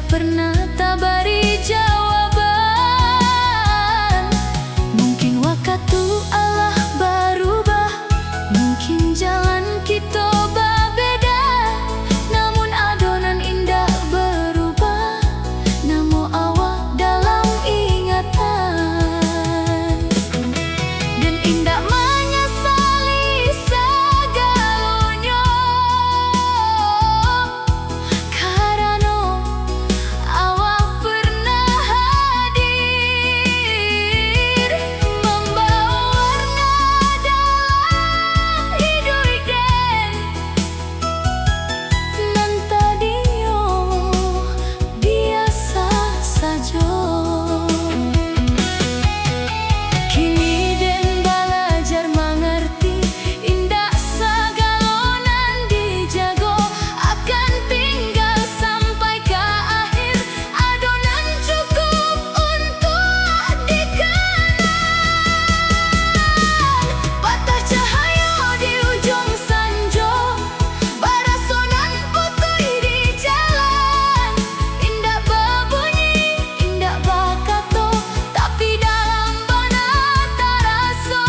pernah tabari jawaban. Mungkin waktu Allah berubah, mungkin jalan kita berbeda, namun adonan indah berubah, namo awak dalam ingatan. Dan indah menyesali segalanya, karena awak pernah hadir, membawa warna dalam hidup dan nan tadinya biasa saja. Kini den belajar mengerti, indah segalonan dijago, akan tinggal sampai ke akhir, adonan cukup untuk dikenang. Patah cahaya di ujung sanjo, barasonan putih di jalan, indah berbunyi, indah bakato, tapi dalam bana terasa.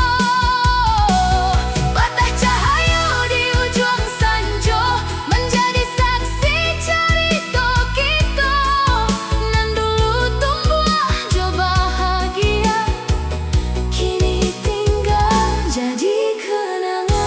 Patah cahaya di ujung sanjo, menjadi saksi cerita kita, nan dulu tumbuh jo bahagia, kini tinggal jadi kenangan.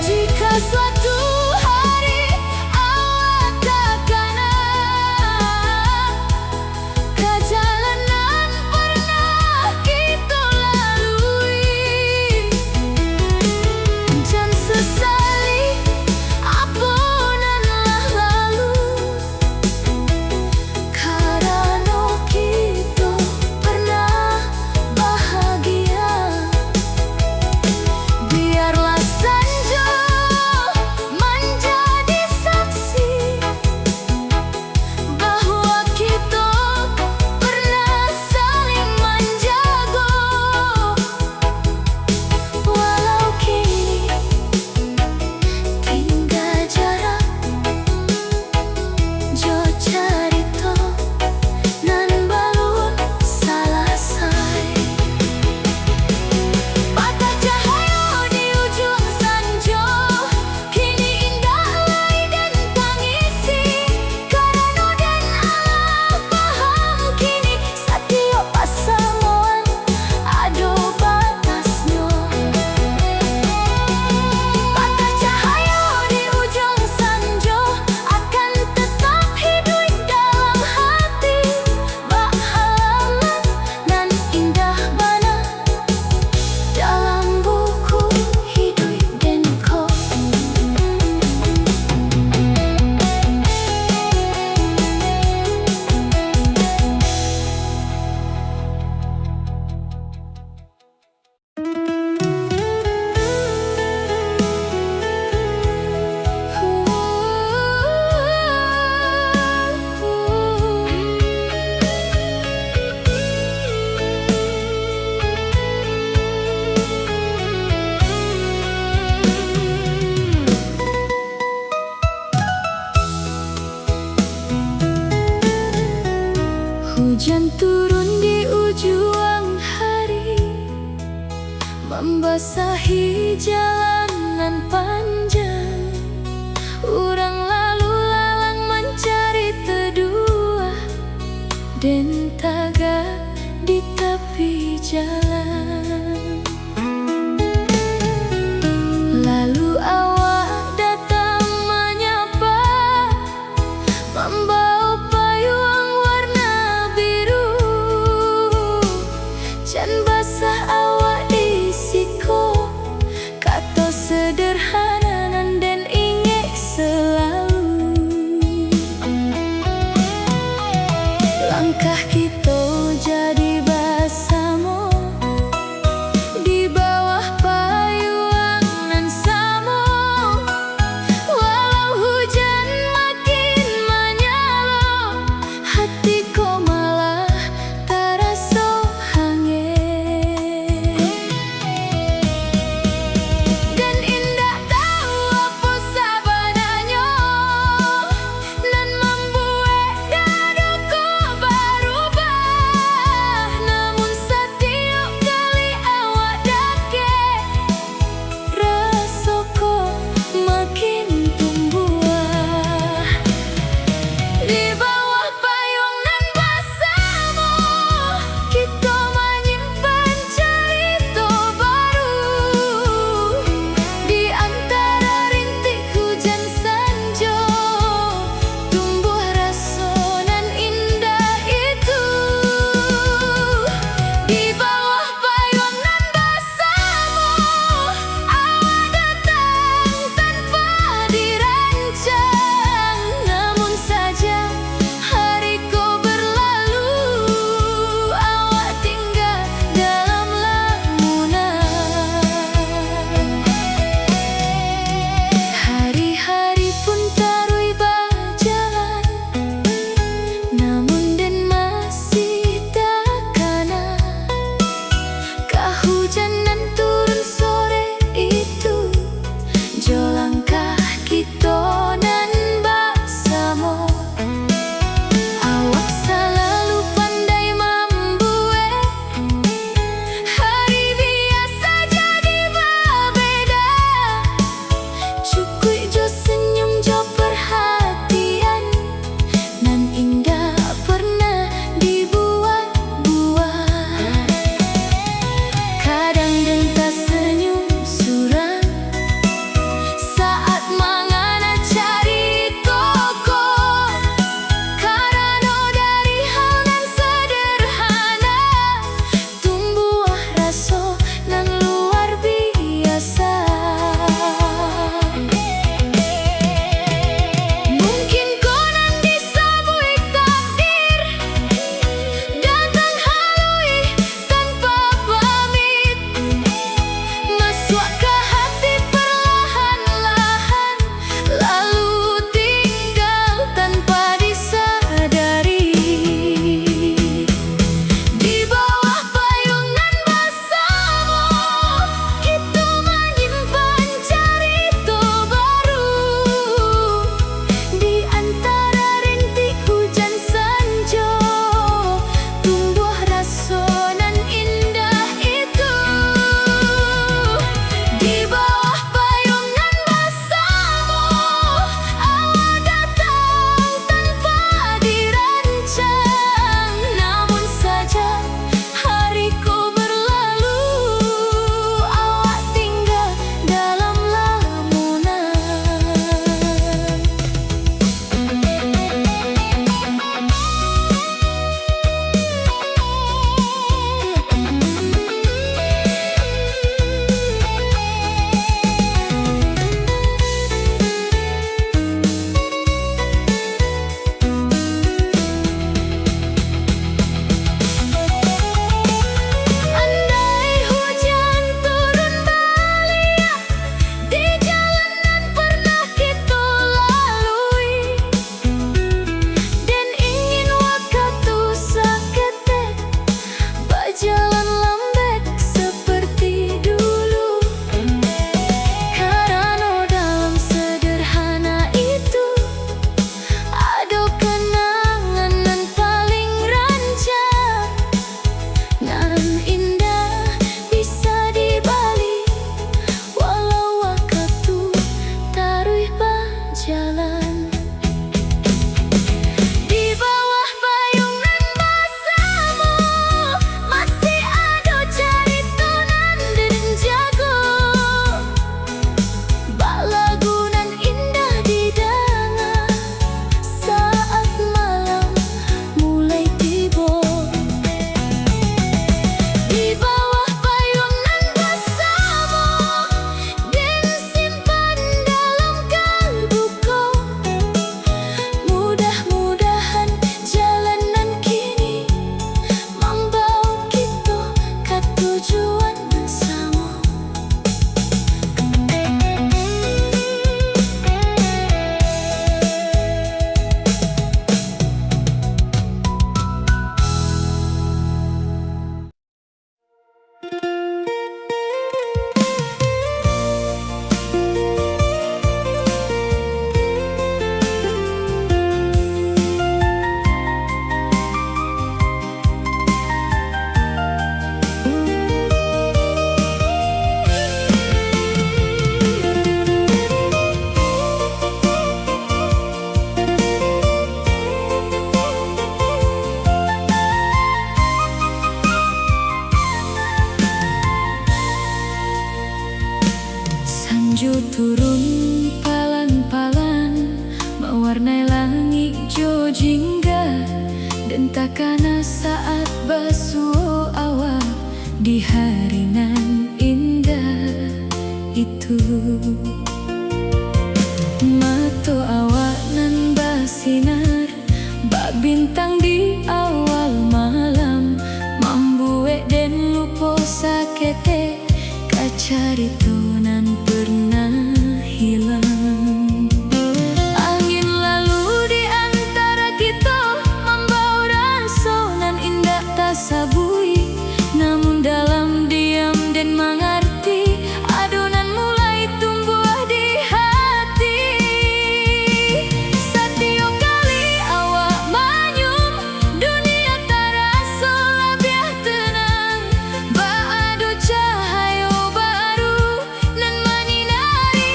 Jika suatu hari awak terkenang ke jalanan pernah kita lalui, jangan sesali apa nan lah lalu, karena kita pernah bahagia. Biarlah sanjo menjadi saksi bahwa kita pernah saling menjaga, walau kini tinggal jarak jo cerita nan belum selesai. Patah cahaya di ujung sanjo, kini indah lai dan tangisi, karena dan Allah paham kini setiap pasangan ada batasnya. Patah cahaya di ujung sanjo akan tetap hidup dalam hati, bak halaman nan indah bana dalam buku hidup dan ko. Hujan turun di ujung hari, membasahi jalanan panjang. Urang lalu lalang mencari teduh dan taga di tepi jalan. Lalu awak datang menyapa, membawa payung warna biru, jan basah awak di siku, kata sederhana Sanju turun palan-palan, mewarnai langit jo jingga, dan takana saat basuh awak di hari nan indah itu. Mato awak nan basinar, bak bintang di awal malam, mambuek den lupo sakete, kacarito nan pernah hilang. Angin lalu di antara kita, membawa rasa nan indah tak sabui, namun dalam diam dan mengerti, adonan mulai tumbuh di hati. Setiap kali awak manyum, dunia terasa lebih tenang. Beradu cahaya baru nan menyinari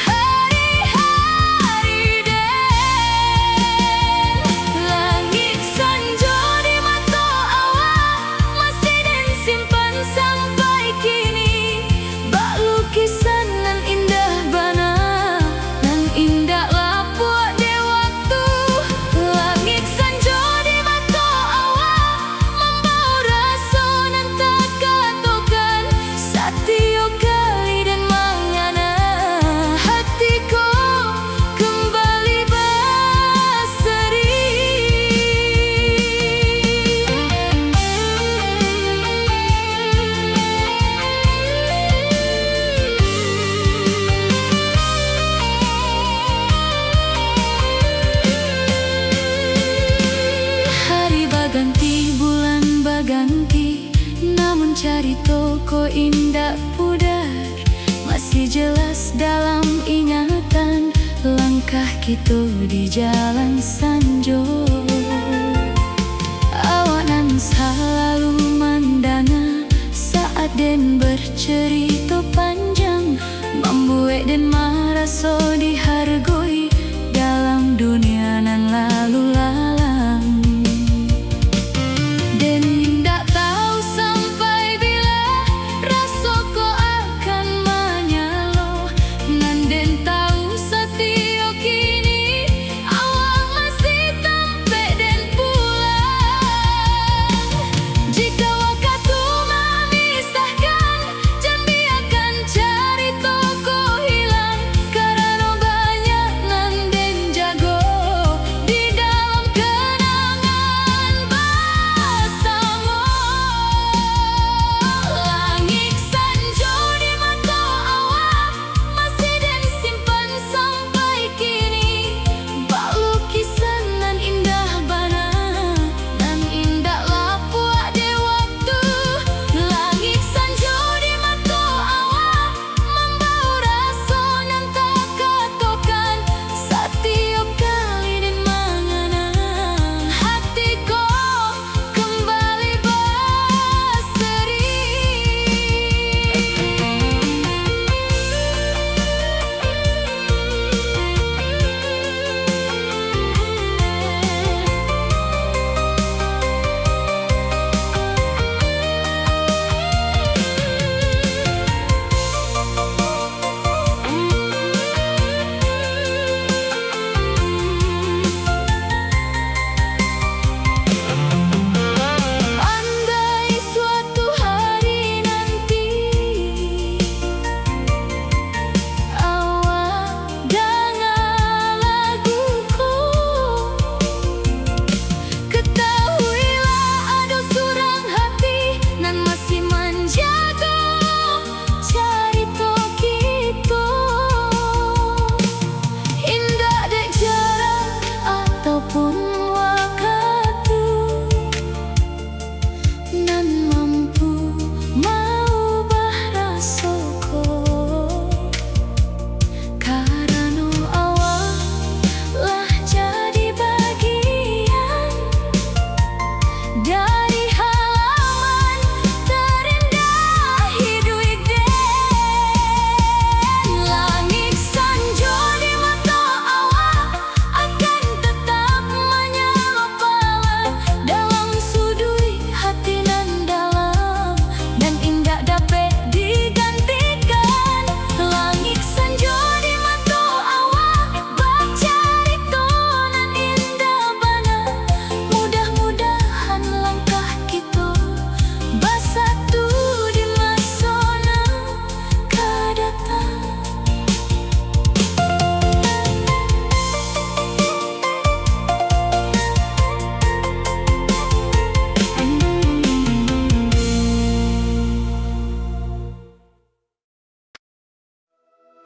hari-hari den. Langit sanjo di mata awak, masih den simpan sampai kini. Bak lukisan nan indah bana, nan indah lapuk de waktu. Langit sanjo di mata awak, membawa rasa nan tak katakan. Setiap kali dan mengana, hatiku kembali berseri. Hari baganti, bulan baganti, namun carito ko indah pudar, masih jelas dalam ingatan langkah kita di jalan sanjo. Awak nan selalu mandana saat den bercerita panjang, membuat den merasa dihargai dalam dunia nan lalu lalang. Den tak tahu sampai bila rasa ko akan menyalo, nan den tahu setia kini awak masih tampe den pulang. Jika waktu memisahkan, jangan biarkan cerita ko hilang, karena banyak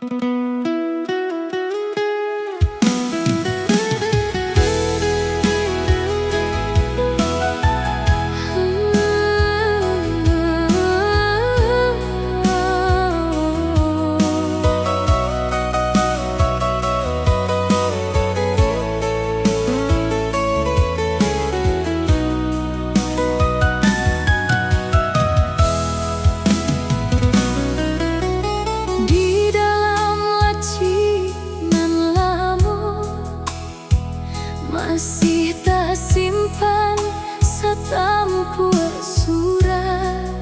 Di dalam laci nan lamun masih tak simpan satampua surat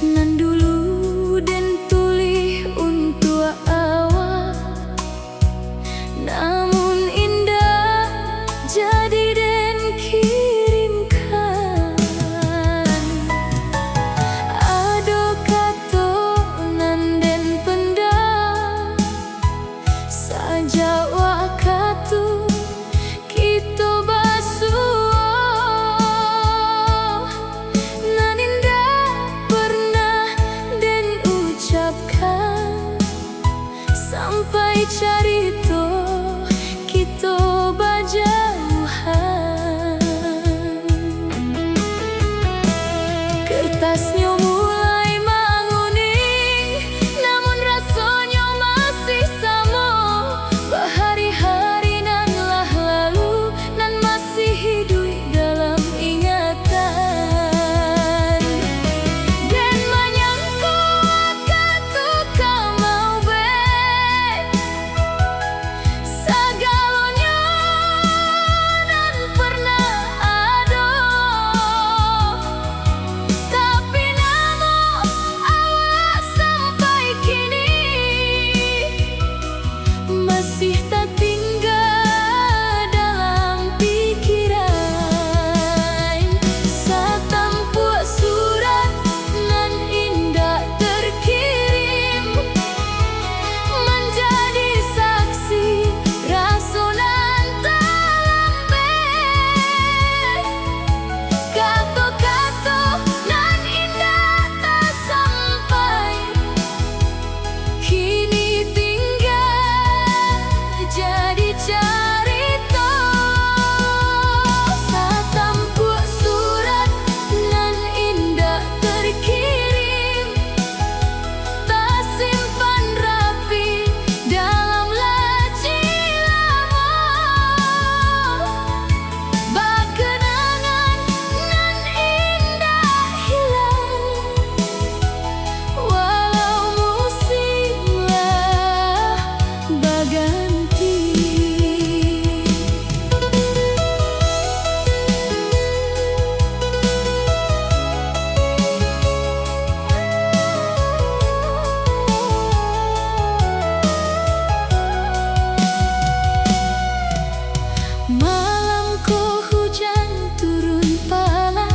nan dulu den tulih untuk awak, namun indah jadi den kirimkan. Ado kato nan den pendam saja wakatu kita basuh, nan indah pernah den ucapkan sampai carito kita bajauhan. Kertasnya mulai menguning, namun rasanya masih sama. Berhari-hari nan lah lalu, nan masih hidup dalam ingatan. Dan menyangku waktu kau mau bet segalanya nan pernah ada. Tapi namun awak sampai kini masih tak tinggal dalam pikiran. Satampua surat nan indah terkirim menjadi saksi rasa nan terlambet. Kata-kata nan indah tak sampai kini tinggal jadi cerita. Satampua surat nan indah terkirim tak simpan rapi dalam laci lama. Bakenangan nan indah hilang walau musimlah berganti. Malam ko hujan turun pala,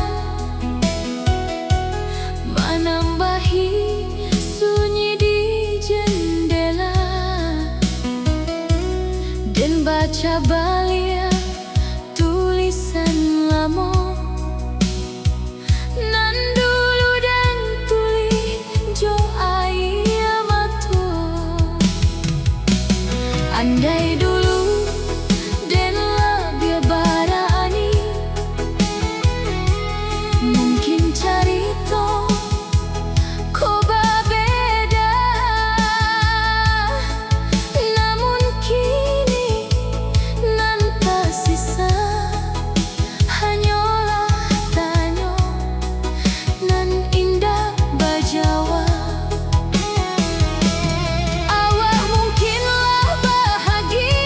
menambahi sunyi di jendela, dan baca balia tulisan lama nan dulu dan tuli jo ayah matu. Andai dulu den lebih barani, mungkin carito ko berbeda. Namun kini nan tersisa hanyalah tanya nan indah berjawab. Awak mungkinlah bahagia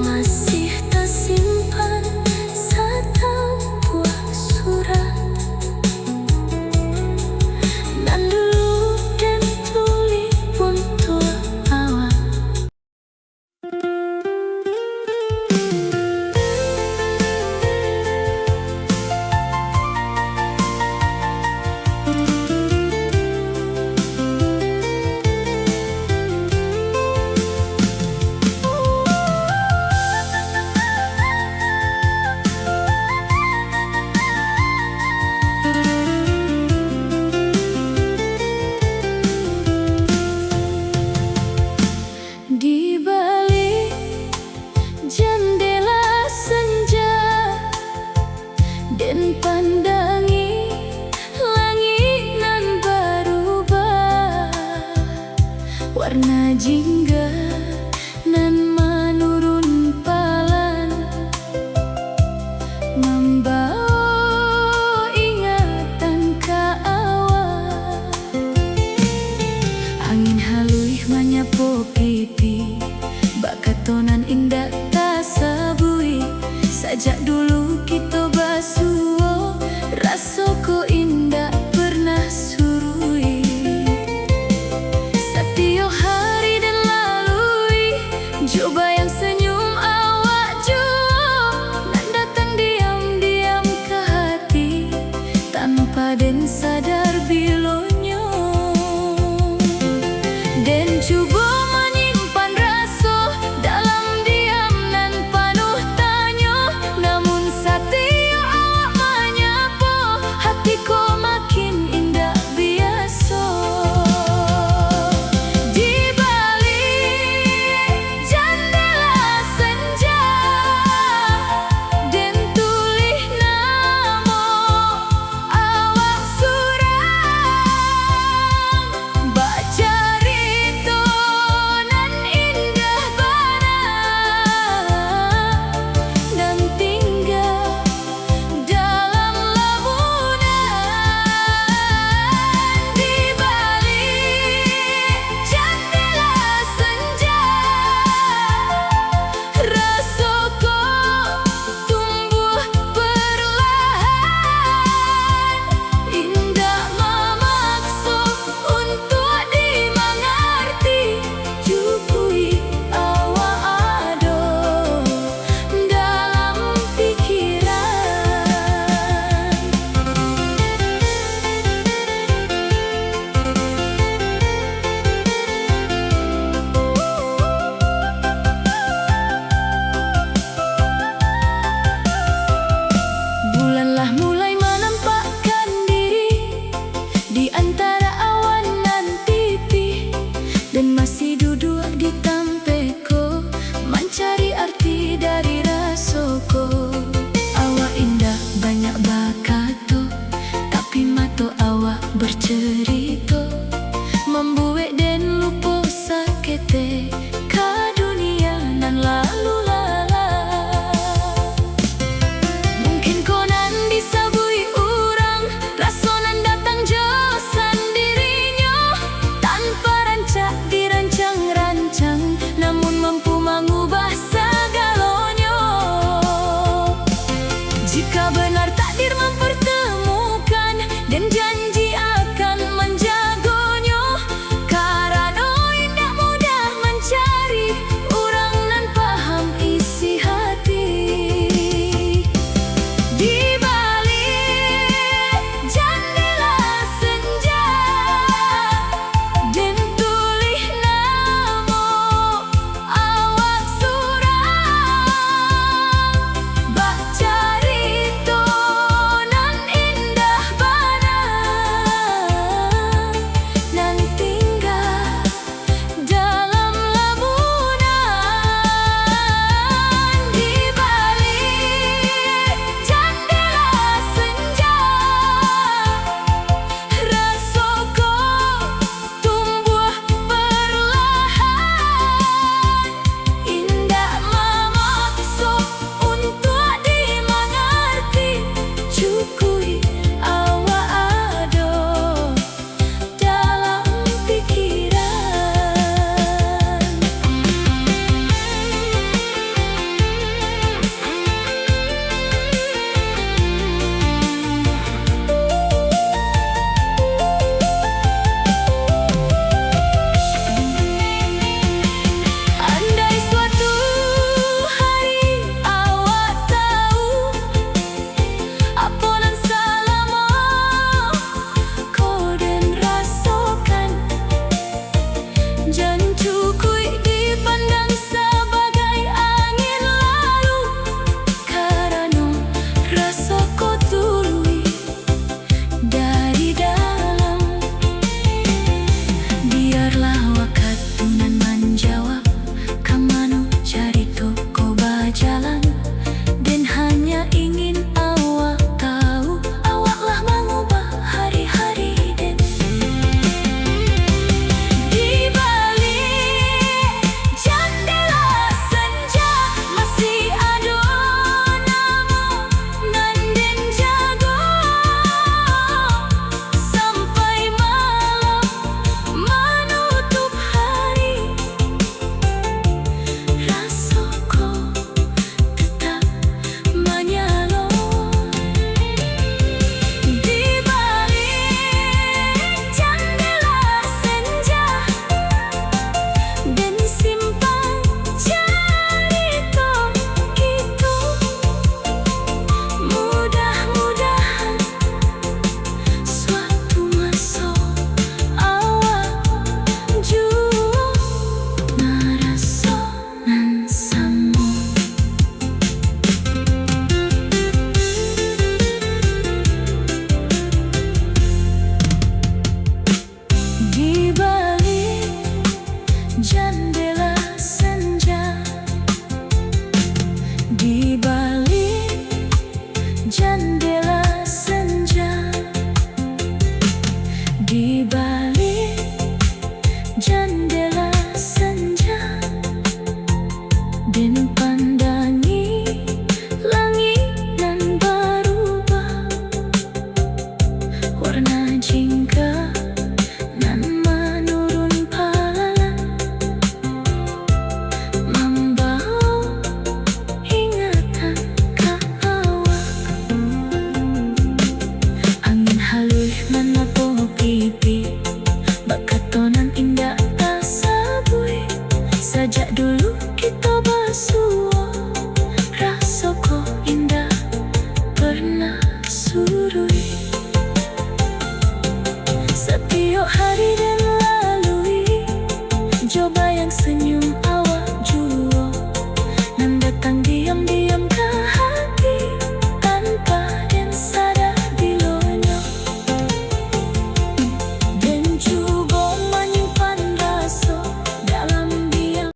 masih tersimpan satu buah surat. Dan dulu dan tuli untuk awak. Di balik jendela senja dan pandangi langit nan berubah, warna jingga nan menurun palan, membawa ingatan ke awal. Angin halus menyapu pipi, bak katonan indah tak sabui. Sajak dulu kita basuh, rasa ko indah pernah surui. Setiap hari dan lalui, coba yang senyum awak jua, nan datang diam-diam ke hati, tanpa den sadar bilonyo. Den cuba menyimpan rasa dalam diam nan penuh tanya, namun setiap awak menyapa, hatiku makin indah biasa. Di balik jendela senja dan tulis nama awak surang, baca nan indah banget dan tinggal dalam lamunan. Di balik jendela senja, rasaku tumbuh perlahan, indah memaksa untuk dimengerti. Cukui awak ada dalam pikiran. Bulanlah mulai menampakkan diri di antara awan nan tipis, dan masih duduk di tampekku mencari arti dari